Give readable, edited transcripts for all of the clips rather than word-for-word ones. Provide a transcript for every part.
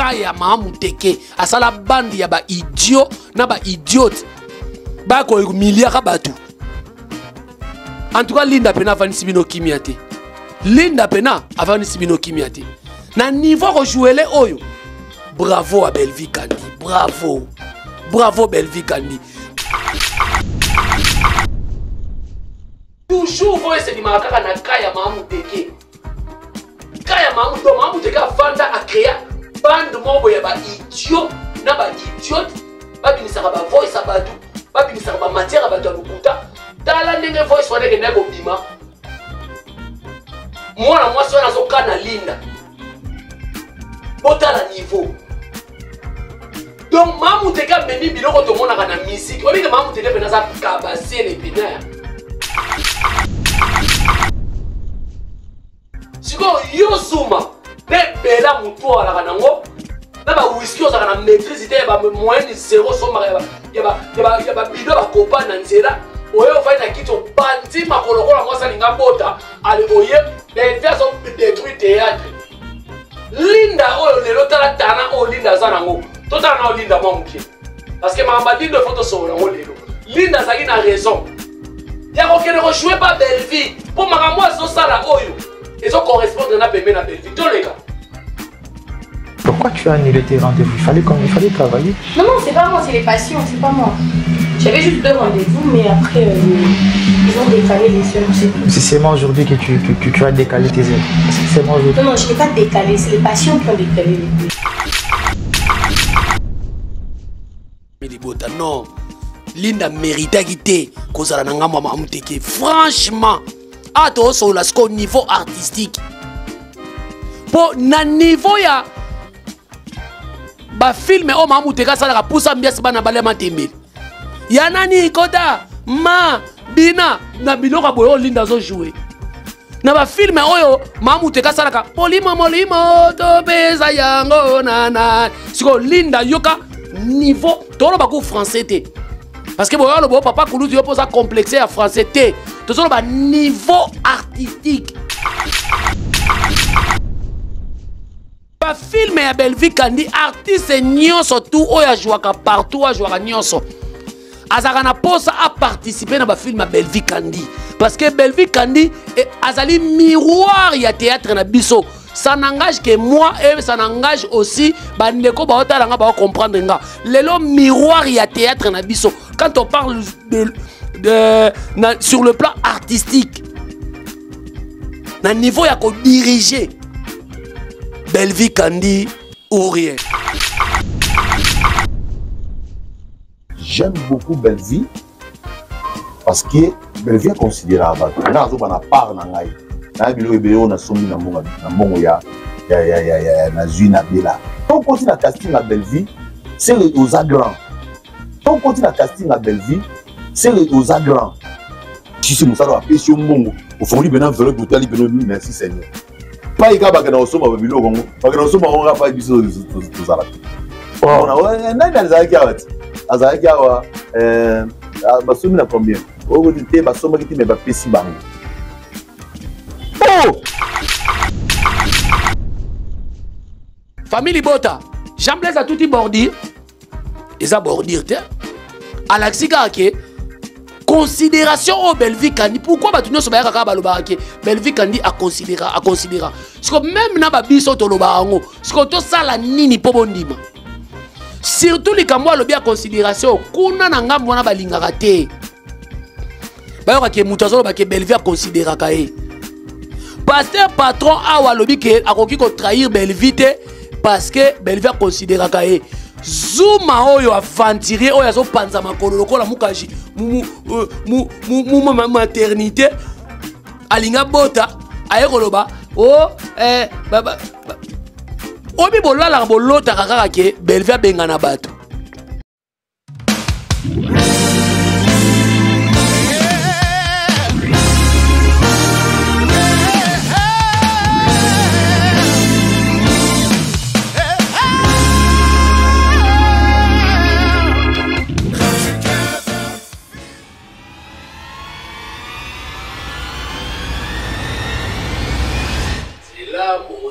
kaya Mamuteke asala bande ya ba idiot na ba idiote ba ko humiliaka batu. En tout cas Linda pena avani sibino kimiate. Linda pena avani sibino kimiate. Na niveau rejouele oyo. Bravo à Belvi Kandi. Bravo. Bravo Belvi Kandi. Toujours voye se dimakaka na kaya Mamuteke. Kaya Mamuteke afanda a créé bande moko ya ba idiot na ba idiote ba binisaka ba voice abatu ba binisaka ba matière abatu lukuta tala ndenge voice wana ke ndako bima mwana mwasi wana zoka na Linda bota la niveau donc Mamuteke meni biloko to mona kana musique obi ke Mamuteke pena za kabase le pena siko yo zuma ne bela mutu ala kanango na ba whisky oza na maîtrise te ba moyen zéro soma ya ba bido ba kopa na nzela oyo fa na kito bandi makolokola mwasa linga bota ale oye Belvi so détruit théâtre Linda oyo lelo tala tana o Linda za nango to tala na Linda Mamuteke parce que mamba Linda photo so nango lelo Linda zaki na raison ya ko kene ko jouer pas Belvi pour makambo so sala oyo et ça correspond à la Belvi. Pourquoi tu as annulé tes rendez-vous? Il fallait travailler. Non, c'est pas moi, c'est les patients, c'est pas moi. J'avais juste 2 rendez-vous, mais après, ils ont décalé les heures, c'est tout. C'est seulement aujourd'hui que tu as décalé tes heures. C'est seulement aujourd'hui. Non, je n'ai pas décalé, c'est les patients qui ont décalé les heures. Non, Linda mérite quitter Kozala Nanga Mamuteke. Franchement. Ah, toi, sur au niveau artistique. Pour na niveau ya ba film o Mamuteke ça la pousse ambiance bana balema tembe. Ya nani kota ma bina na biloko boyo Linda zo jouer. Na ba film oyo Mamuteke ça la polimo to beza yango nana. Siko Linda yoka niveau tolo ba ko français te. Parce que boyo le papa Kouloutou yo pose complexé à français te. Tout ça le niveau artistique. Ba film ya Belvi Kandi artiste nyonso tout oya jouaka partout a jouaka nyonso. Azaka na posa a participer na ba film ya Belvi Kandi parce que Belvi Kandi azali miroir ya théâtre na biso. Ça n'engage que moi et ça n'engage aussi bandeko ba otalanga ba comprendre nga. Lelo miroir ya théâtre na biso. Quand on parle sur le plan artistique, na niveau ya ko diriger Belvi Kandi ou rien. J'aime beaucoup Belvi parce que Belvi est considérable. Na zo bana part na ngai. Na bilo ebeo na sombi na mongo ya na Zuna Bela. Quand on continue à casting à Belvi, c'est aux agrants. Quand on continue à casting à Belvi, c'est aux agrants. Si c'est Moussa, on a mongo. Au fond, il y a un vélo de Tali, merci Seigneur. Pas il y a un somme à Bilo, parce que nous sommes en rapport avec tous à la. On a un Azaki, Azaki, ma somme n'a combien? Au bout du thé, ma somme qui m'a fait si bang. Oh! Famille Bota, Jean-Blaise a tout dit bordir. Et ça bordir, Alexis Kake, considération au Belvi Kandi. Pourquoi Batuno se baya kaka balobake? Belvi Kandi a considéra. Parce que même na babiso to lobarango, ce que to sala nini pobondima. Surtout les kamwa lobi a considération, kuna na ngambo na balingaka te. Bayo ke mutazo ba ke Belvi a considéra kae. Pasteur patron awa lobi ke akoki ko trahir Belvi te parce que Belvi a considéra kae. Zuma oyo aventurier oyo azo panza makolo lokola mukaji maternité alinga bota aye koloba o obi bolala bolota kaka ke Belvi abenga na bato.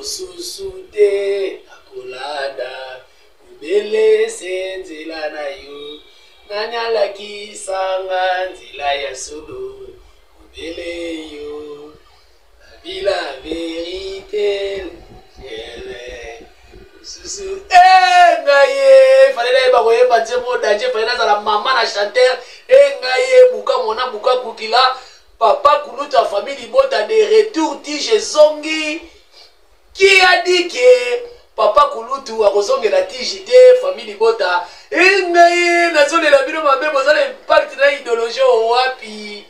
Mosusude akulada nani alakisanga nzela ya solo obele yo la vérité susu ngaye fallait ba koye batse mo danger fallait na la maman na chanteur ngaye buka mona buka kukila papa kuluta famille bota de retour tige zongi qui a dit que papa kulutu akozongela tige te famille bota ngaye nazole la bino mabe bozala impact na idéologie wapi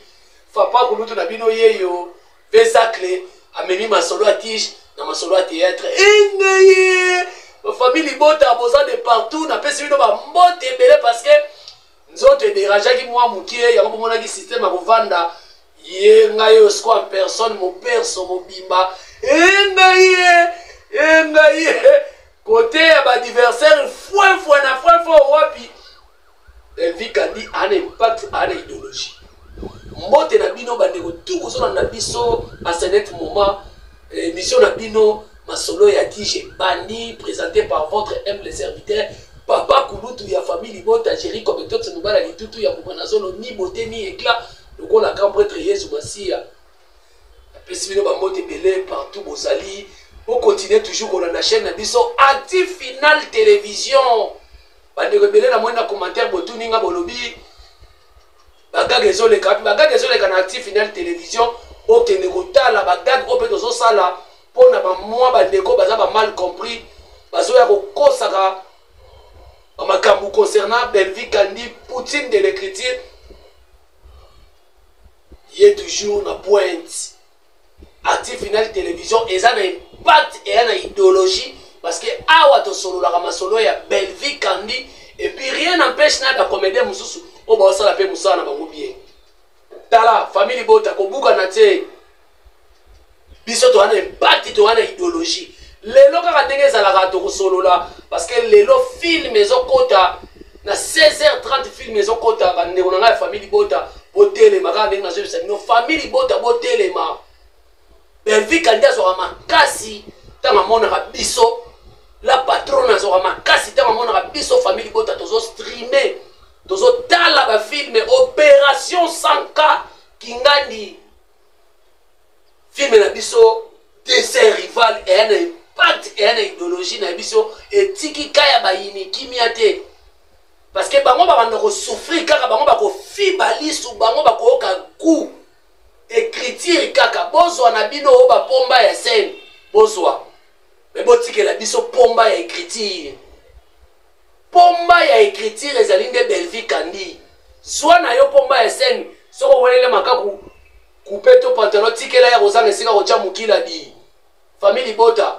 papa kulutu na bino yeyo Vesacle amemi masolo à tige na masolo à théâtre ngaye famille bota besoin de partout na pesi bino ba mbote belé parce que nzoto déranger ki moi mukie ya ko mona ki système a kovanda ye ngaye osko en personne mon perso mon bimba ngaye côté ya ba adversaire foi na foi wapi Belvi Kandi a un impact a une idéologie mbote na bino bandeko tout kozona na biso à cet moment émission na bino masolo ya tige bandi présenté par votre humble serviteur papa kulutu ya famille bota Jerry comme tout nous bala litutu ya kumanazolo ni beauté ni éclat le la grand prêtre Yesu Masia apesi bino ba mbote belé partout bozali on continue toujours on la chaîne na biso Active Final Télévision bandeko belé na moina commentaire botu ninga bolobi bagage ezoleka na Active Final Télévision okende kotala bagage ope tozo sala pona ba moi bandeko baza ba mal compris bazoya kokosaka makambu concernant Belvi Kandi Poutine de l'écriture y est toujours na pointe Active Final Télévision et ça na impact et na idéologie parce que awa to solo la masolo ya Belvi Kandi et puis rien n'empêche na da comédien mususu o ba sala pe musana ba bien tala famille bota ko buka na te biso to ana impact to ana idéologie lelo kaka ndenge ezalaka tokosolola parce que lelo film ezokota na 16h30 film ezokota bandeko na ngai ya famille bota botelema kaka ndenge nazobisa bino famille bota botelema Belvi Kandi azwaka makasi ntango amonaka biso la patronne azwaka makasi ntango amonaka biso famille bota tozostreame tozotala bafilme Opération 100K Kingandi film na biso dessert rival et un impact et une idéologie na biso etiki kaya bayini kimia te parce que bango banda ko souffrir kaka bango bako fibalisu bango bako oka coup écriture kaka bozwa na bino o ba pomba ya scène bozwa mais botike la biso pomba ya écriture ezali nde Belvi Kandi soit na yo pomba ya scène soko welele makaku couper to pantalon tikela ya kozanga esika kotia mokila di famille bota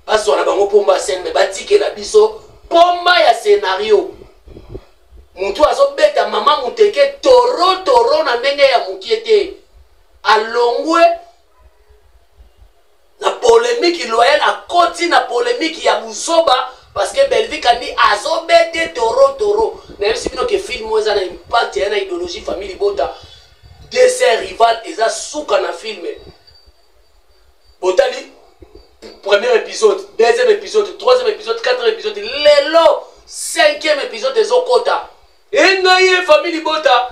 baswana bango pomba scène me batikela biso pomba ya scénario mutu azobeta mama muteke toro na ndenge ya mukie te alongwe na polémique loyale akoti na polémique ya buzoba parce que Belvi Kandi azobete toro na yebisi bino ke film oyo eza na impact ya na idéologie famille bota dessert rival eza suka na film botali premier épisode deuxième épisode troisième épisode quatrième épisode lelo cinquième épisode ezokota engaye famille bota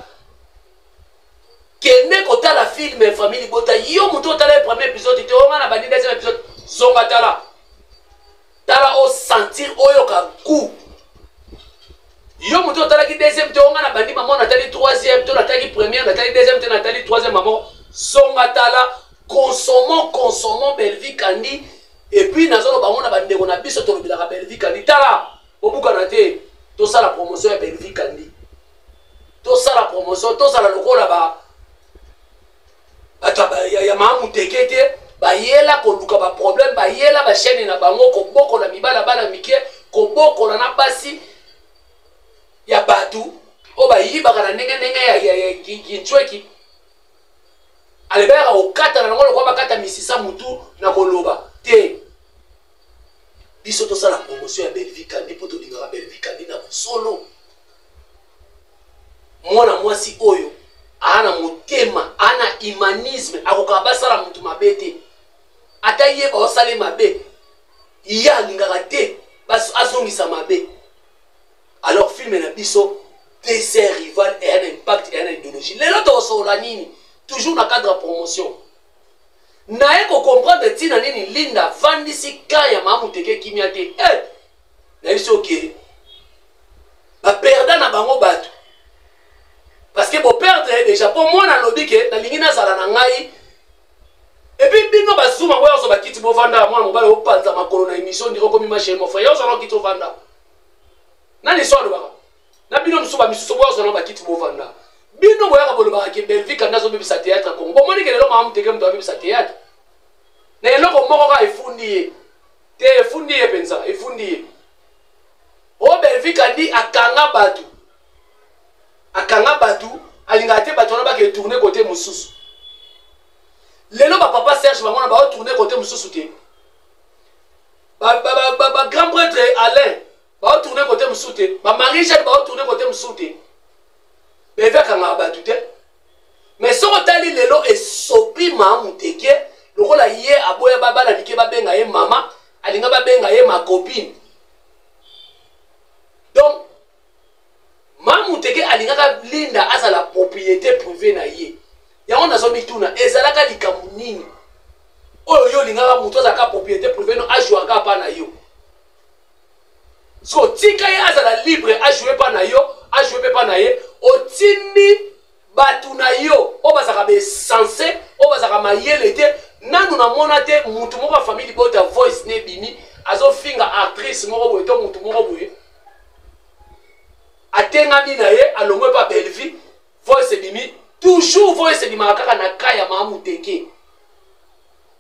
kende kotala film famille bota yo mutu otala premier épisode te onga na bandi deuxième épisode zonga tala o sentir oyoka goût yo mutu otalaki deuxième te onga na bandi maman natali troisième to natali première natali deuxième te natali troisième maman zonga tala consommons Belvi Kandi et puis nazolo bango na bandeko na biso tolobilaka Belvi Kandi tala obuka na te tosala promotion ya Belvi Kandi tosala promotion tosala lokola ba ya mamu tekete bayela koluka ba problème bayela ba chaîne na bango koboko na mibala bana mike koboko na basi ya batu o bayibaka na ndenge ya kinchweki alebera okata na ngolo kwa bakata misisa mutu na koloba te biso tosala promotion ya Belvi Kandi poto lingaka Belvi Kandi na solo mwana mwasi oyo ana motema ana humanisme akoka basala mutu mabete ata yeba osale mabe iya lingaka te bas azongisa mabe alors film na biso dessert rival et un impact et une idéologie. Les autres sont là, toujours dans le cadre de promotion. Nae ko comprendre tina nini Linda vandisi kaya mamuteke kimiate. Na iso ok. Ba perdre na bango batu. Parce que pour perdre déjà pour moi na lobi ke na lingina zala na ngai. Et puis bino bazuma boyo so bakiti bo vanda moi mobala opanza makolo na émission ndiko komi marché mo frère yo so no kito vanda. Na ni so do baka. Na bino msuba misuso boyo so no bakiti bo vanda. Bino boya ka boloba ke Belgique ndazo bibisa théâtre Congo. Bon moni ke lelo mamuteke mto bibisa théâtre. Na eloko moko ka efundi te efundi penza efundi. O Belgique andi akanga batu alinga te batu na ba ke tourner côté mususu. Lelo ba papa Serge bangona ba tourner côté mususu te. Ba grand prêtre Alain ba tourner côté mususu te. Ba Marie-Jeanne ba tourner côté mususu te. Beve kanga batu te. Mais so tali lelo esopi mamuteke lokola ye aboya baba na dike ba benga ye mama alinga ba benga ye ma copine. Donc mamuteke alinga ka Linda asa la propriété privée na ye. Yango na zomi tuna ezalaka likamu nini oyo yo lingaka mutu azaka propriété privée no ajouaka pa na yo so tika ye azala libre ajouer pa na yo ajouer pa na ye otimi batu na yo o bazaka be censé o bazaka mayele te nanu na mona te mutu moko famille bota voice ne bimi azo finga actrice moko boye to mutu moko boye atengami na ye alongwe pa Belvi voice bimi toujours voice di makaka na kaya mamuteke.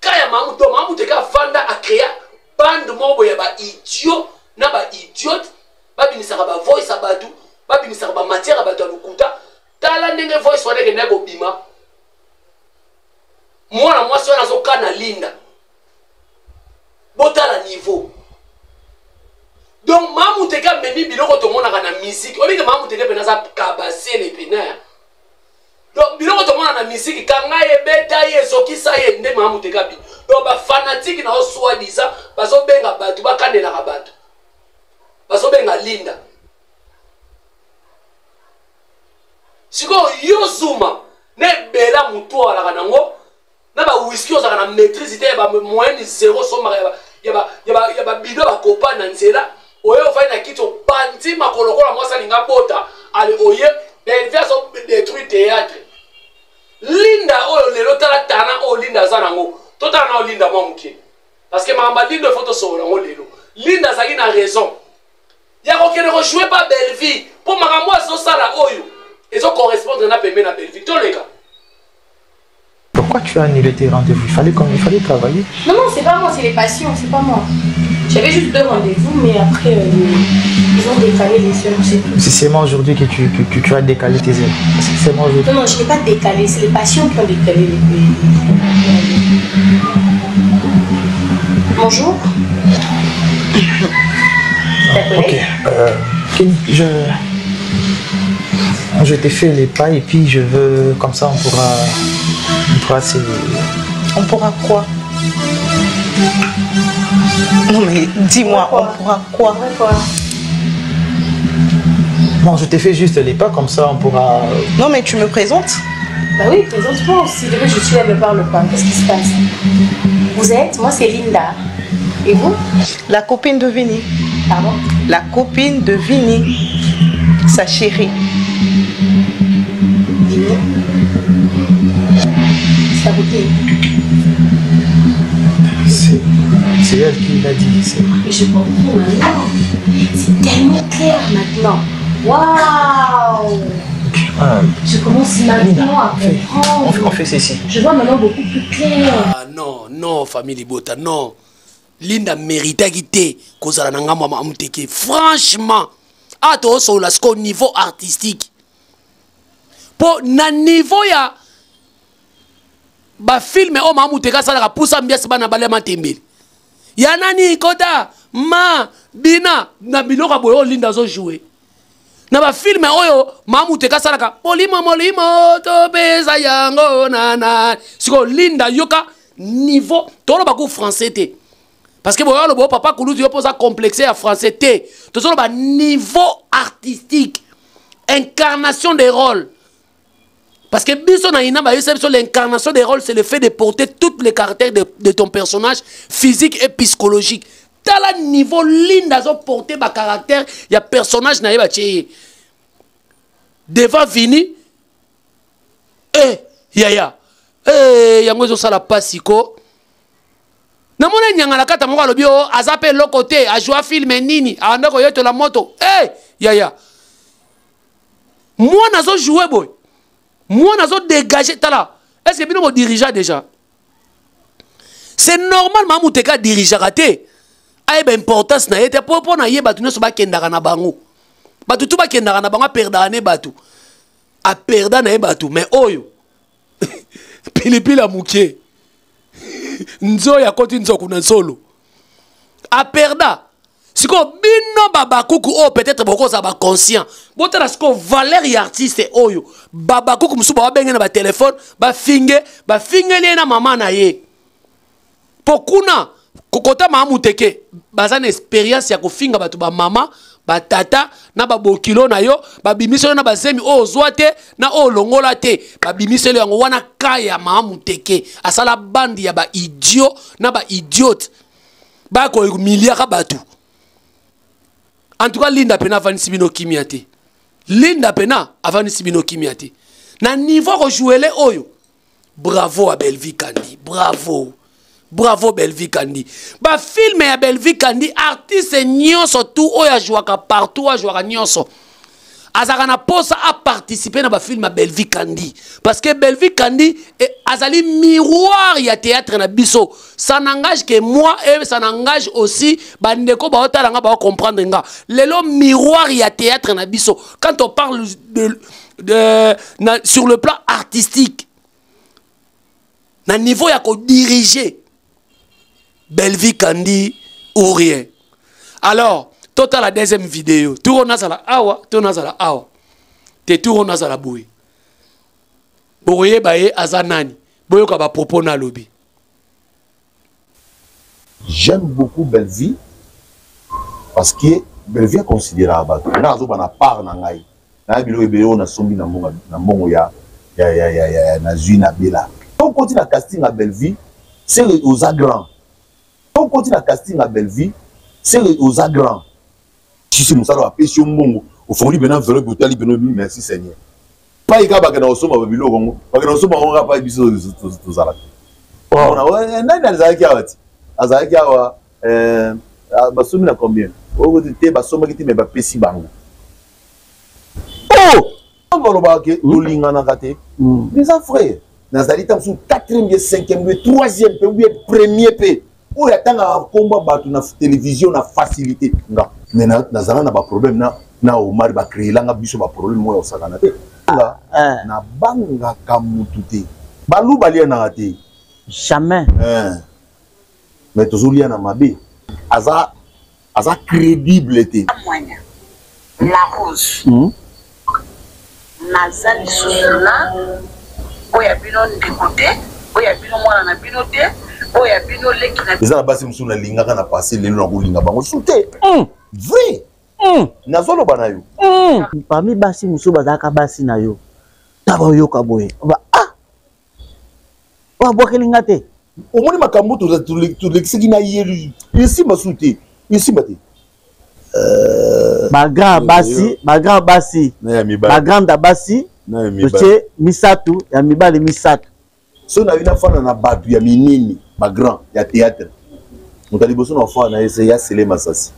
Kaya mamuto mamuteke vanda a créer bande mobo ya ba idiot na ba idiote ba binisaka ba voice abatu ba binisaka ba matière abatu lukuta tala ndenge voice wane ke nego bima. Mwana mwasi wana zo kana Linda. Botala niveau. Donc mamuteke memi biloko to mona kana musique. Obi ke mamuteke penaza kabase le pena. Donc biloko to mona na musique kanga ye beta ye sokisa ye nde mamuteka bi. Donc ba fanatique na oswa disa bazo benga batu bakandela ka batu. Bazo benga Linda. Siko yo zuma ne bela mutu ala kanango na ba whisky oza kana maîtrise te ba moyenne zéro soma ya ba bido ba copa na nzela oyo fa na kito panti makolokola mwasa linga bota ale oye Belvia so détruit théâtre. Linda oyo lelo tala tana o Linda zanango. Tota na o Linda mamuke. Parce que mamba Linda photo so na lelo. Linda zaki na raison. Ya ko kene ko jouer pas Belvi pour makambo so sala oyo. Et so correspondre na pembe na Belvi. To les gars. Pourquoi tu as annulé tes rendez-vous? Il fallait travailler. Non, c'est pas moi, c'est les patients, c'est pas moi. J'avais juste 2 rendez-vous, mais après, ils ont décalé les seuls, c'est tout. C'est seulement aujourd'hui que tu as décalé tes ailes. C'est seulement aujourd'hui. Non, je n'ai pas décalé, c'est les patients qui ont décalé les Bonjour. Ok. Kenny, je t'ai fait les pas et puis je veux, comme ça on pourra On pourra quoi? Non mais dis-moi, on pourra quoi? Bon, je t'ai fait juste les pas, comme ça on pourra... Non mais tu me présentes? Bah oui, présente-moi aussi. Je suis là, ne parle pas. Qu'est-ce qui se passe? Vous êtes? Moi c'est Linda. Et vous? La copine de Vini. Pardon? La copine de Vini. Sa chérie. Vini? Sa copine? C'est elle qui l'a dit. Mais je comprends maintenant. C'est tellement clair maintenant. Waouh! Je commence maintenant à comprendre. On fait ceci. Je vois maintenant beaucoup plus clair. Ah non, non, famille Bota, non. Linda mérita quitter kozala nanga mama amuteke. Franchement, à toi sur la au niveau artistique. Pour na niveau ya ba film o mamuteka sala poussa mbias bana balema tembele. Ya nani kota ma bina na biloko boyo Linda zo jouer. Na ba film oyo mamuteka sala ka molimo to beza yango nana. Siko Linda yoka niveau tolo ba ko français te. Parce que boyo le papa kulutu yo posa complexé à français te. To solo ba niveau artistique. incarnation des rôles. Parce que l'incarnation des rôles, c'est le fait de porter tous les caractères de ton personnage physique et psychologique. Dans le niveau ligne, porter ma caractère, il y a personnage devant Vini. Yaya. Yango ça la pasiko. Namona nyanga la kata moko lobio azape l'autre côté a jouer film nini a ndako yeto la moto. Yaya. Moi nazo jouer boy. Moi nazo dégager tala. Est-ce que bino mo dirigeant déjà? C'est normal mamu teka dirigeant raté. Aye ben importance na yete po na ye batu nso ba kendaka na bango. Batu tu ba kendaka na bango perdana ne batu. A perdana na ye batu mais oyo. Pilipili a mukie. Nzo ya koti nzo kuna solo. A perda. Siko bino babakuku o peut-être boko za ba conscient. Botala siko valeur ya artiste oyo. Babakuku musuba wa benga na ba téléphone, ba finge le na mama na ye. Pokuna kokota mamu teke bazana expérience ya kofinga batu ba mama, ba tata na ba bokilo na yo, ba bimiselo na ba zemi o zoate na o longola te, ba bimiselo yango wana kaya mamu teke asala bandi ya ba idiot na ba idiote. Ba ko milliard batu. En tout cas, Linda Pena avant Sibino Kimiate. Linda Pena avant Sibino Kimiate. Na niveau rejouer les oyo. Bravo à Belvi Kandi. Bravo. Bravo Belvi Kandi. Ba film ya Belvi Kandi artiste nyonso tout oya jouaka partout a jouaka nyonso. Azaka na posa a participer na ba film ya Belvi Kandi parce que Belvi Kandi azali miroir ya théâtre na biso. Ça n'engage que moi et ça n'engage aussi bandeko ba otala nga ba comprendre nga. Lelo miroir ya théâtre na biso. Quand on parle sur le plan artistique na niveau ya ko diriger Belvi Kandi ou rien. Alors, total la deuxième vidéo. Tout on a ça la awa, tout on a ça la awa. Te tout on a ça la boué. Boye baye azanani. Boyo ka ba propos na lobby. J'aime beaucoup Belvi parce que Belvi est considérable. Na zo bana part na ngai. Na bilo ebeo na sombi na mongo ya na Zuna Bela. On continue à casting à Belvi, c'est aux agrants. On continue à casting à Belvi, c'est aux agrants. Si c'est Moussa, pêche au mongo, au fond, il y a un vélo, merci Seigneur. Pas y avoir un somme à Bilo, parce que nous sommes en rapport avec tous à la. On a un Azaki, Azaki, Bassoum a combien? Oh, tu es Bassoum qui t'es Pessi Bango. Oh! On va le baquer, Loling en a raté. Les frères, Nazali, tu es 4e, 5e, 3e, 1er. Où il y a un combat dans la télévision, na facilité. Mais nazana na ba problème na Omar ba créer là na biso ba problème moi au sakana te. Na banga kamutute. Balu balia na raté. Jamais. Mais toujours lié na mabe. Aza crédible te. La rose. Nazali sousuna. Oya bino ndikote, oya bino mwana na bino te. Les Arabes sont na linga na passé les longs linga bango souté. Vrai. Nazolo banayo. Parmi basi muso bazaka basi na yo. Taba yo kaboye. Ba Wa boke linga te. Omoni makambo to lexiki na yelu. Ici ma souté. Ici mate. Ba grand basi, ba grande basi. Monsieur Misatu, ya mibale Misatu. Si on a une femme dans la batu, il y a minini, ma grand, il y a théâtre. On a dit que on a essayé de sceller ma sassi.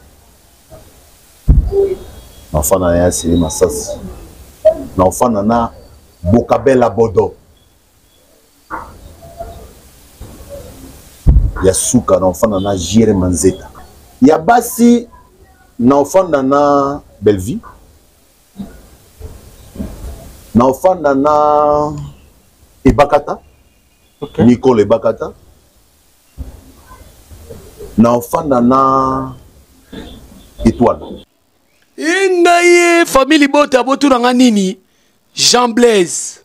L'enfant a essayé ma sassi. L'enfant a Bokabel à Bodo. Il y a Souka, l'enfant a Jire Manzeta. Il y a Bassi, l'enfant a Belvi. L'enfant a Ebakata. Okay. Nicole Bakata. L'enfant nana étoile. Ingaye famille bota botu na nini Jean Blaise.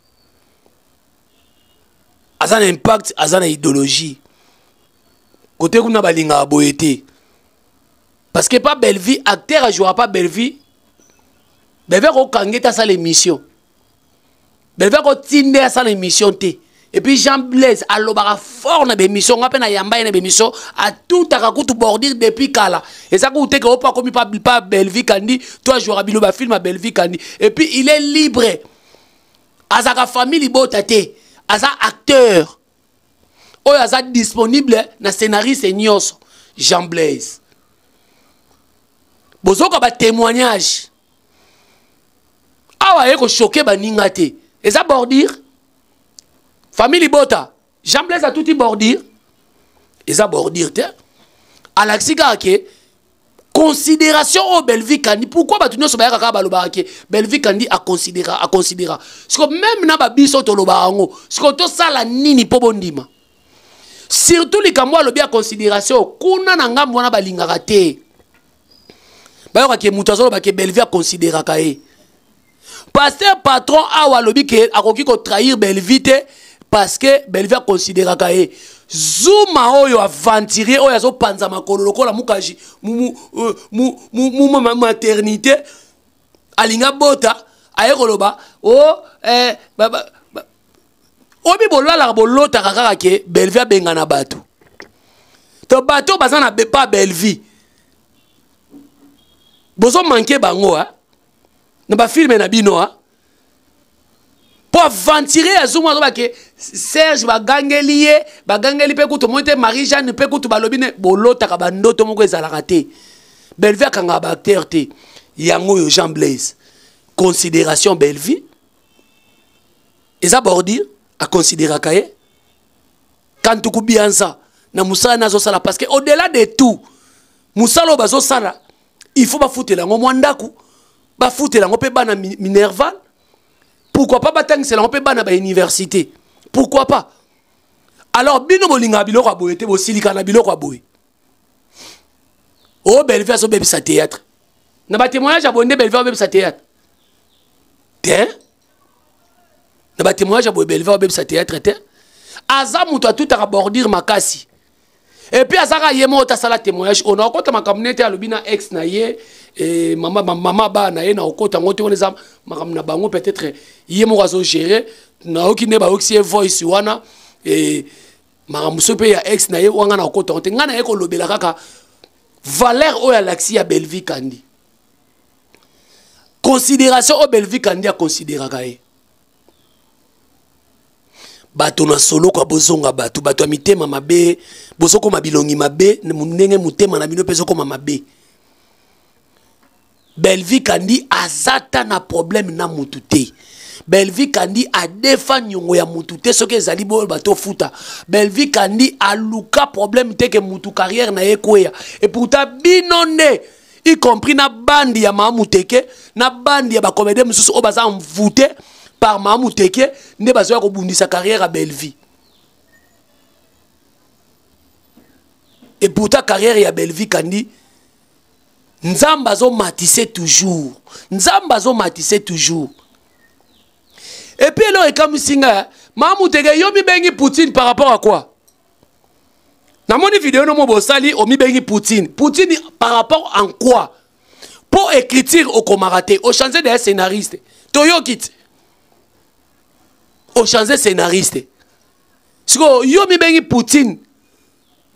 Azana impact, azana idéologie. Côté kuna balinga boyete. Parce que pas Belvi acteur a joué pas Belvi. Belvé ko kangeta sa l'émission. Belvé ko tinde sa l'émission te. Et puis Jean Blaise a l'obara fort na l'émission, on appelle na yamba na l'émission a tout à coup tout bordir depuis kala. Et ça coûte que pas comme pas Belvi Kandi, toi jouera bilo ba film à Belvi Kandi. Et puis il est libre. Azaka famille botate, aza acteur. Oh aza disponible na scénariste et nyos Jean Blaise. Bozoka ba témoignage. Ah ouais, ko choqué ba ningate. Et ça bordir famille Bota, Jean Blaise a tout y bordir. Et ça bordir te. Alexis Gake, considération au Belvi Kandi. Pourquoi tu ne sais pas que Belvi Kandi a considéré. Parce que même na babiso to lobarango, ce que to sala nini po bondima. Surtout les kamwa lo bien considération, kuna na ngambo na balingaka te. Ba yo ke mutazo ba ke Belvi a considéré kae. Pasteur patron awa lobi ke akoki ko trahir Belvi te. Parce que Belvi a considéré que Zuma oyo aventuré oyo azo panza makolo lokola mukaji maternité alinga bota aye koloba obi bolala bolota kaka ke Belvi a bengana bato to bato bazana pas Belvi bozo manquer bango ha na ba film na bino ha pour aventurer à Zuma que Serge bagangeli pe kuto monte Marie-Jeanne pe kuto balobine bolota ka bandoto moko ezalaka te. Belvi akanga ba acteur te. Yango yo Jean Blaise. Considération Belvi. Eza bordir a considérer kaye. Quand tu kubianza na musala nazo sala parce que au-delà de tout musalo bazo sala il faut ba foutre la ngomwandaku ba foutre la ngope bana Minerval. Pourquoi pas batang c'est là on peut bana ba université. Pourquoi pas? Alors bino bolinga biloko aboye te bo silika na biloko aboye. Oh Belvi aso bebi sa théâtre. Na ba témoignage abonde Belvi bebi sa théâtre. Te? Na ba témoignage aboye Belvi bebi sa théâtre te. Aza muto a tout à bordir makasi. Et puis azaka yemo ta sala témoignage on a okota makamnete alobina ex na ye et maman ba na ye na okota ngote on ezam makamna bango peut-être yemo wazo gérer na okine ba oxie voice wana et maramuso pe ya ex na ye wanga na okota ngote ngana ye ko lobela kaka valeur o ya Alexis ya Belvi Kandi. Considération au Belvi Kandi a considérer kae. Bato na solo kwa bozonga bato bato mitema mabe bozoko mabilongi mabe ndenge mutema na bino peso ko mabe. Belvi Kandi azata na problème na mutute. Belvi Kandi a defa nyongo ya mutute soki ezali bo bato futa. Belvi Kandi a luka problème te ke mutu carrière na yekoya. Et pourtant binonde y compris na bandi ya mamuteke na bandi ya ba comédien mususu o baza mvute par Mamuteke, ne bazoya ko bundi sa carrière à Belvi. Et pour ta carrière à Belvi Kandi, Nzambazo matissé toujours. Nzambazo matissé toujours. Et puis alors, comme singa, Mamuteke yomi bengi Poutine par rapport à quoi? Dans mon vidéo, no mo sali omi bengi Poutine. Poutine par rapport à quoi? Pour écriture au Komarate, au changer des scénaristes. Toyo kit. Au changer scénariste. Si yo mi bengi Poutine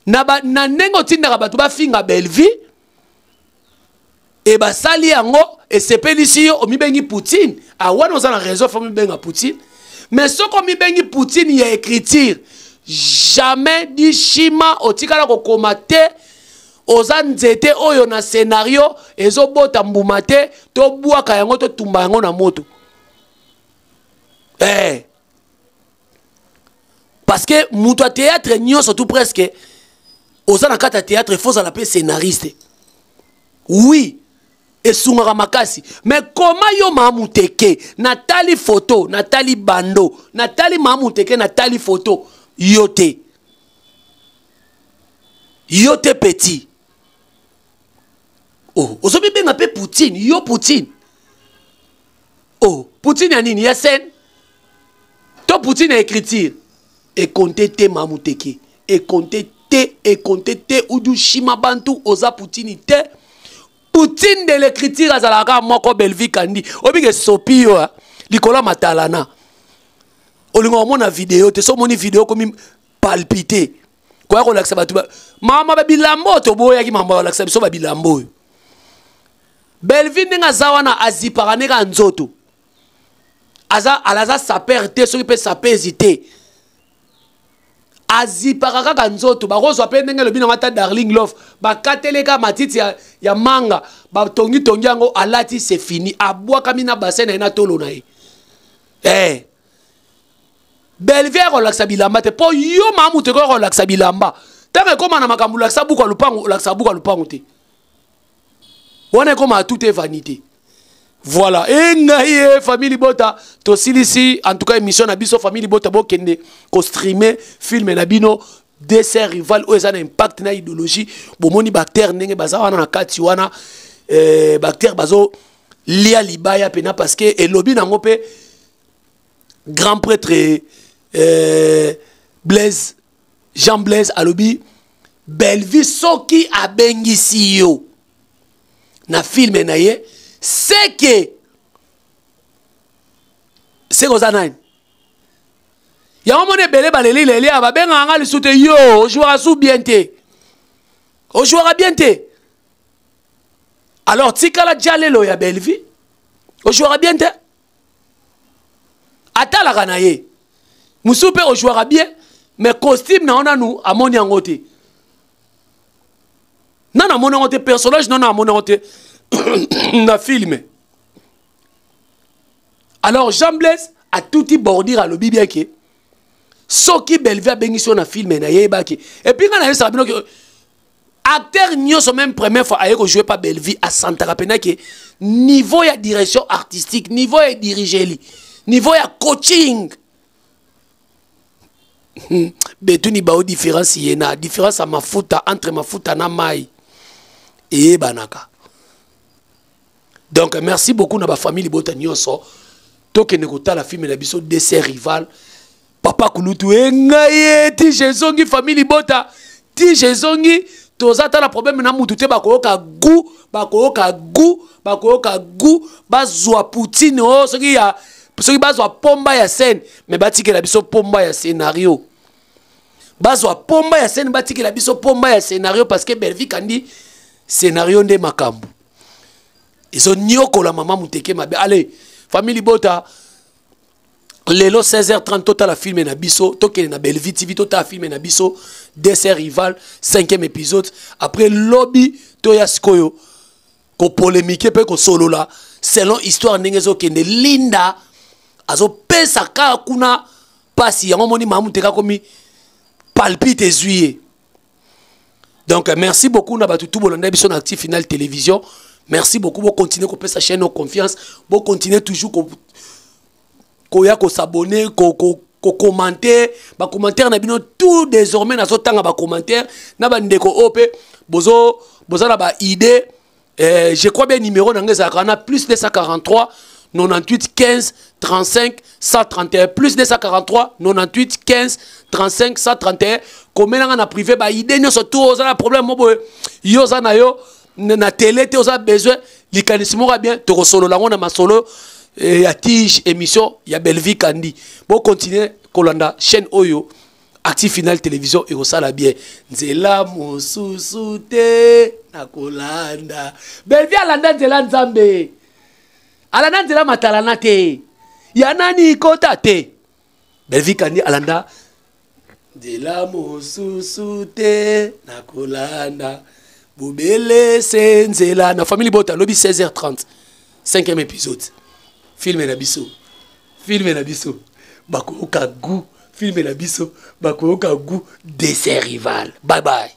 na nengo tinda ba tuba finga Belvi e ba sali yango e sepelisi yo o mi bengi Poutine a wana za na raison fa mi benga Poutine mais ce ko mi bengi Poutine ya écriture jamais di shima otikala ko komate oza nzete oyo na scénario ezo bota mbuma te to buaka yango to tumba yango na moto parce que muto théâtre nyo surtout presque oza na kata théâtre il faut l'appeler scénariste oui et sungara makasi mais comment yo Mamuteke natali photo natali bando natali Mamuteke natali photo yote petit oh ozobi benga pe Poutine yo Poutine oh Poutine ya nini ya scène to Poutine a écriture et compter te Mamuteke et compter te ou du shima bantu oza Poutine te Poutine de l'écriture azalaka moko Belvi Kandi. Obige sopi yo likola matalana. Olingo mona vidéo te so moni vidéo comme palpité. Quoi ko laksa batu mama ba bilambo to boya ki mama laksa biso ba bilambo. Belvi ninga zawana azipara ka nzoto. Alaza saper te so pe saper hésiter. Azipara ka nzoto ba rozo pe ndenge lobi na mata darling love ba kateleka matiti ya manga ba tongi yango alati c'est fini abwa kamina bassin na ina tolo na ye. Belvi relaxa bilamba te po yo mamu te ko relaxa bilamba tanga koma na makambu laksa buka lupango te wana koma tout est vanité. Voilà et ngaye famille Bota to silisi en tout cas émission na biso famille Bota bo kende ko streamer film na bino dessert rival o ezana impact na idéologie bomoni bactère ndenge baza wana na kati wana bactère bazo lia libaya pena parce que elobi nango pe grand prêtre Blaise Jean Blaise alobi Belvi soki abengisi yo na film na ye c'est que c'est comme ça nine ya on mone belé baleli leli aba benga nga lisute yo o jouera sous bien te o jouera bien te alors tikala jalelo ya Belvi o jouera bien te atala kana ye musupe o jouera bien mais costume na ona nous amoni angote nana mona ngote personnage nana mona ngote na film. Alors Jean Blaise a tout y bordir à l'obi bien que ce qui Belvi a béni sur un film na yebaki et puis quand on a eu ça que acteur n'y sont même première fois à jouer pas Belvi à Santa Capena que niveau ya direction artistique niveau ya diriger niveau ya coaching betuni ba différence yena différence à mafuta entre mafuta na mai et banaka. Donc merci beaucoup na ba famille Bota nyonso toke nekota la film na biso dessert rival papa kulutu ngaye ti jezongi famille Bota ti jezongi tozata la problème na mutu te bakoyoka gu bazwa Poutine o soki bazwa pomba ya scène mais batikela biso pomba ya scénario bazwa pomba ya scène batikela biso pomba ya scénario parce que Belvi Kandi scénario nde makambu. Ils ont nyoko la maman muteke mabe. Allez, famille Bota. Lelo 16h30 total la film na biso. Toke na Belvi TV total film na biso. Dessert rival 5e épisode. Après lobby toya skoyo. Ko polémique pe ko solo la. Selon histoire nengezo kende Linda azo pesa ka kuna pasi ya moni mamu teka komi palpite zuye. Donc merci beaucoup na batu tout bolanda biso na Active Final Télévision. Merci beaucoup pour continuer à sa chaîne de confiance. Pour continuer toujours à s'abonner, à commenter. Les commentaires, tout désormais, dans ce temps, les commentaires. Nous avons des idées. Je crois bien numéro plus 243 98 15 35 131 plus 243 98 15 35 131. Comme on a privé, idée, nous avons tout un problème. Na télé tu as besoin likanisimo ka bien to solo la na masolo ya tige émission ya Belvi Kandi bon continuer kolanda chaîne oyo Active Final Télévision et osala bien nzela mosusu te na kolanda Belvi alanda nzela nzambe alanda nzela matalana te ya nani kota te Belvi Kandi alanda nzela mosusu te na kolanda Boubele Senzela na famille Bota lobby 16h30 5e épisode film na biso bako ka goût film na biso bako ka goût dessert rival bye bye.